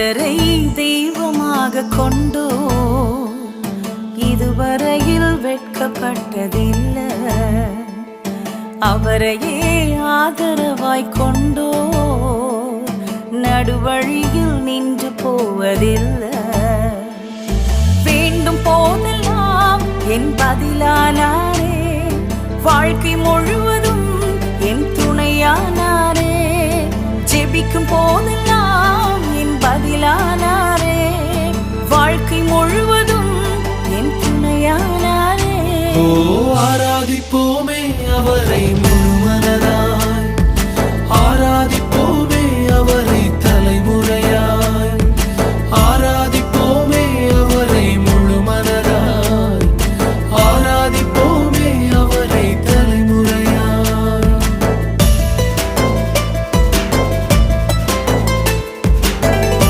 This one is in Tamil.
கர்த்தரை தெய்வமாக கொண்டோ இதுவரையில் வெட்கப்பட்டதில்லை. அவரையே ஆதரவாய் கொண்டோ நடுவழியில் நின்று போவதில்லை. வேண்டும் போதெல்லாம் என் பதிலானாரே, வாழ்க்கை முழுவதும் என் துணையானாரே. ஜெபிக்கும் போதெல்லாம்